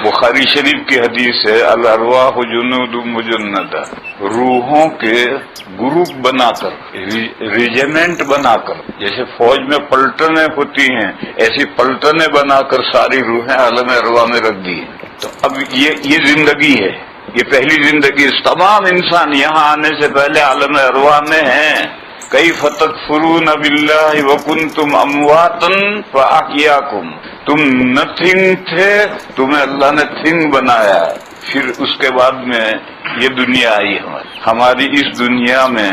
بخاری شریف کی حدیث ہے، الارواح جنود مجندہ، روحوں کے گروپ بنا کر، ریجیمنٹ بنا کر، جیسے فوج میں پلٹنیں ہوتی ہیں ایسی پلٹنیں بنا کر ساری روحیں عالم ارواح میں رکھ دی ہیں۔ تو اب یہ زندگی ہے، یہ پہلی زندگی، تمام انسان یہاں آنے سے پہلے عالم ارواح میں ہیں۔ کیف تکفرون باللہ وکنتم امواتا فاحیاکم، تم نتھنگ تھے، تمہیں اللہ نے تھنگ بنایا۔ پھر اس کے بعد میں یہ دنیا آئی ہماری اس دنیا میں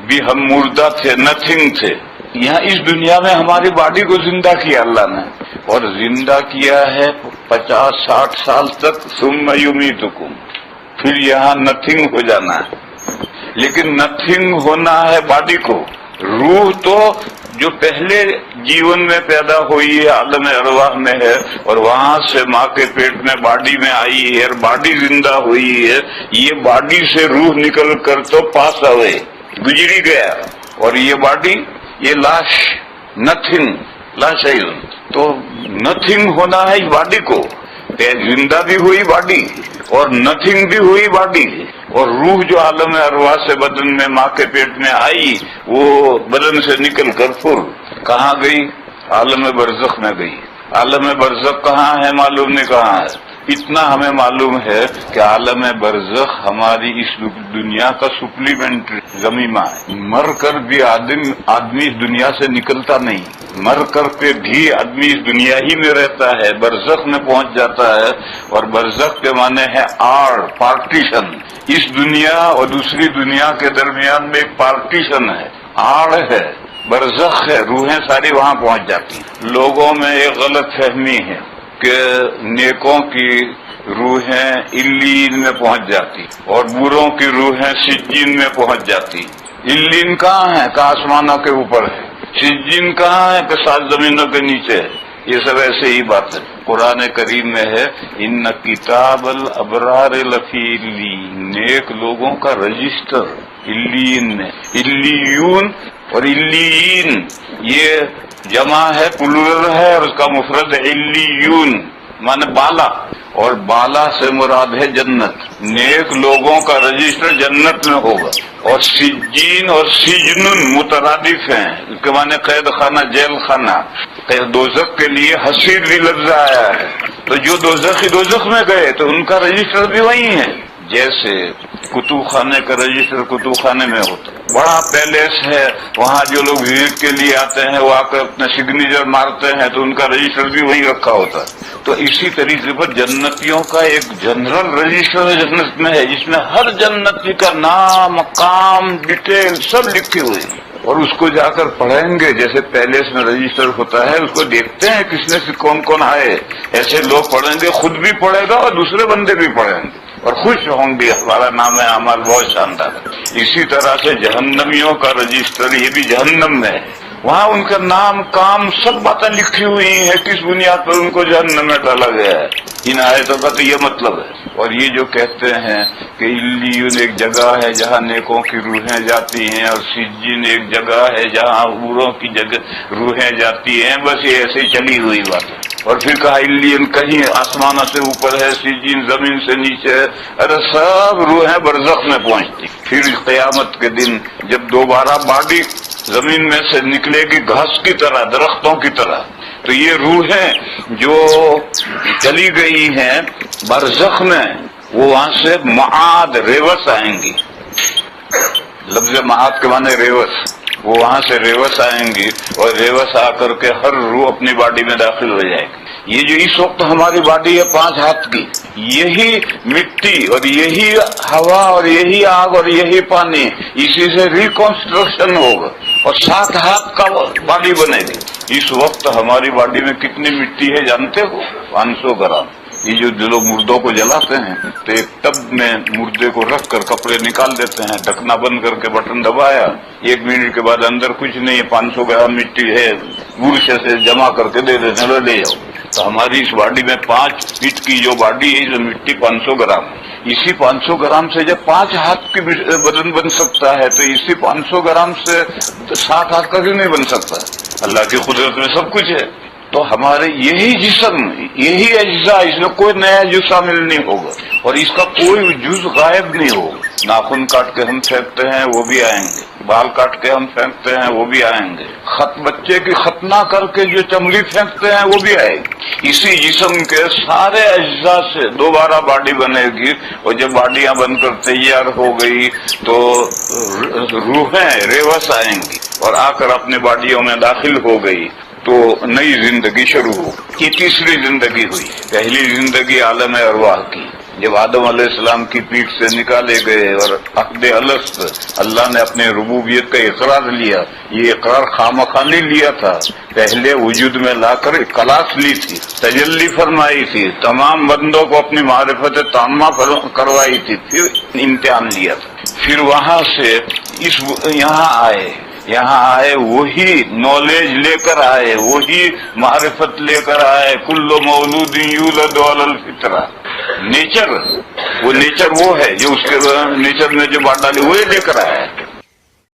بھی ہم مردہ تھے، نتھنگ تھے، یہاں اس دنیا میں ہماری باڈی کو زندہ کیا اللہ نے، اور زندہ کیا ہے 50-60 سال تک، ثم یمیتکم، پھر یہاں نتھنگ ہو جانا ہے۔ لیکن نتھنگ ہونا ہے باڈی کو، روح تو جو پہلے جیون میں پیدا ہوئی ہے عالم ارواح میں ہے، اور وہاں سے ماں کے پیٹ میں باڈی میں آئی ہے اور باڈی زندہ ہوئی ہے، یہ باڈی سے روح نکل کر تو پاس ہوئے، گزری گیا، اور یہ باڈی، یہ لاش، نتھنگ، لا شیء، تو نتھنگ ہونا ہے اس باڈی کو، زندہ بھی ہوئی باڈی اور نتھنگ بھی ہوئی باڈی، اور روح جو عالم ارواح سے بدن میں ماں کے پیٹ میں آئی، وہ بدن سے نکل کر پھر کہاں گئی؟ عالم برزخ میں گئی۔ عالم برزخ کہاں ہے معلوم نہیں کہاں ہے، اتنا ہمیں معلوم ہے کہ عالم برزخ ہماری اس دنیا کا سپلیمنٹری ضمیمہ ہے۔ مر کر بھی آدمی اس دنیا سے نکلتا نہیں، مر کر کے بھی آدمی اس دنیا ہی میں رہتا ہے، برزخ میں پہنچ جاتا ہے، اور برزخ کے معنی ہے آڑ، پارٹیشن، اس دنیا اور دوسری دنیا کے درمیان میں ایک پارٹیشن ہے، آڑ ہے، برزخ ہے، روحیں ساری وہاں پہنچ جاتی ہیں۔ لوگوں میں ایک غلط فہمی ہے کہ نیکوں کی روحیں علیین میں پہنچ جاتی اور بروں کی روحیں سجین میں پہنچ جاتی۔ علیین کہاں ہے کہ آسمانوں کے اوپر ہے، سجین کہاں ہے کہ 7 زمینوں کے نیچے ہے، یہ سب ایسے ہی بات ہے۔ قرآن کریم میں ہے ان کتاب الابرار لفی علیین، نیک لوگوں کا رجسٹر علیین میں، علیون اور علیین یہ جمع ہے، پلورل ہے، اور اس کا مفرد علیون مانے بالا، اور بالا سے مراد ہے جنت، نیک لوگوں کا رجسٹر جنت میں ہوگا۔ اور سجین اور سجن مترادف ہیں، اس کے معنی قید خانہ، جیل خانہ۔ دوزخ کے لیے حسیر بھی لفظ آیا ہے، تو جو دوزخ میں گئے تو ان کا رجسٹر بھی وہی ہے، جیسے کتب خانے کا رجسٹر کتب خانے میں ہوتا ہے، بڑا پیلیس ہے، وہاں جو لوگ وزٹ کے لیے آتے ہیں وہ آ کر اپنا سگنیچر مارتے ہیں تو ان کا رجسٹر بھی وہیں رکھا ہوتا ہے۔ تو اسی طریقے پر جنتیوں کا ایک جنرل رجسٹر جنت میں ہے، جس میں ہر جنتی کا نام، مقام، ڈیٹیل سب لکھی ہوئی ہے، اور اس کو جا کر پڑھیں گے، جیسے پیلیس میں رجسٹر ہوتا ہے، اس کو دیکھتے ہیں کس نے سے کون کون آئے، ایسے لوگ پڑھیں گے، خود بھی پڑھے گا اور دوسرے بندے بھی پڑھیں گے اور خوش ہوں گے، ہمارا نام ہے اعمال بہت شاندار ہے۔ اسی طرح سے جہنمیوں کا رجسٹر یہ بھی جہنم میں ہے، وہاں ان کا نام، کام، سب باتیں لکھی ہوئی ہیں، کس بنیاد پر ان کو جہنم میں ڈالا گیا ہے۔ ان آیتوں کا تو یہ مطلب ہے۔ اور یہ جو کہتے ہیں کہ علیون ایک جگہ ہے جہاں نیکوں کی روحیں جاتی ہیں، اور سجین ایک جگہ ہے جہاں بروں کی روحیں جاتی ہیں، بس یہ ایسے چلی ہوئی بات ہے۔ اور پھر کہا علیون کہیں آسمانوں سے اوپر ہے، سجین زمین سے نیچے ہے، ارے سب روحیں برزخ میں پہنچتی۔ پھر قیامت کے دن جب دوبارہ باڈی زمین میں سے نکلے گی گھاس کی طرح، درختوں کی طرح، تو یہ روحیں جو چلی گئی ہیں برزخ میں، وہ وہاں سے معاد، ریورس آئیں گی۔ لفظ معاد کے معنی ریورس، وہ وہاں سے ریورس آئیں گی، اور ریورس آ کر کے ہر روح اپنی باڈی میں داخل ہو جائے گی۔ یہ جو اس وقت ہماری باڈی ہے 5 ہاتھ کی، یہی مٹی اور یہی ہوا اور یہی آگ اور یہی پانی، اسی سے ریکنسٹرکشن ہوگا اور 7 ہاتھ کا باڈی بنے گی۔ اس وقت ہماری باڈی میں کتنی مٹی ہے جانتے ہو؟ 500 گرام۔ یہ جو لوگ مردوں کو جلاتے ہیں تو ایک ٹب میں مردے کو رکھ کر کپڑے نکال دیتے ہیں، ڈھکنا بند کر کے بٹن دبایا، 1 منٹ کے بعد اندر کچھ نہیں ہے، 500 گرام مٹی ہے، برشے سے جمع کر کے دے دیتے ہیں، لے جاؤ۔ تو ہماری اس باڈی میں 5 فٹ کی جو باڈی ہے، جو مٹی 500 گرام، اسی 500 گرام سے جب 5 ہاتھ کی بدن بن سکتا ہے، تو اسی 500 گرام سے 7 ہاتھ کا کیوں نہیں بن سکتا؟ اللہ کی قدرت میں سب کچھ ہے۔ تو ہمارے یہی جسم، یہی اجزاء، اس میں کوئی نیا جز شامل نہیں ہوگا اور اس کا کوئی جز غائب نہیں ہوگا۔ ناخن کاٹ کے ہم پھینکتے ہیں وہ بھی آئیں گے، بال کاٹ کے ہم پھینکتے ہیں وہ بھی آئیں گے، خط بچے کی ختنہ کر کے جو چمڑی پھینکتے ہیں وہ بھی آئے گی۔ اسی جسم کے سارے اجزاء سے دوبارہ باڈی بنے گی، اور جب باڈیاں بن کر تیار ہو گئی تو روحیں ریوس آئیں گی اور آ کر اپنی باڈیوں میں داخل ہو گئی تو نئی زندگی شروع ہو۔ یہ تیسری زندگی ہوئی۔ پہلی زندگی عالم ارواح کی، جب آدم علیہ السلام کی پیٹھ سے نکالے گئے اور عہد الست اللہ نے اپنے ربوبیت کا اقرار لیا۔ یہ اقرار خامخواہ نہیں لیا تھا، پہلے وجود میں لا کر کلاس لی تھی، تجلی فرمائی تھی، تمام بندوں کو اپنی معرفت تامہ کروائی تھی، پھر امتحان لیا تھا۔ پھر وہاں سے یہاں آئے وہی نالج لے کر آئے، وہی معرفت لے کر آئے۔ کل مولود یولد علی الفطرہ، نیچر وہ ہے جو اس کے نیچر میں جو بات ڈالی وہی لے کر آیا ہے۔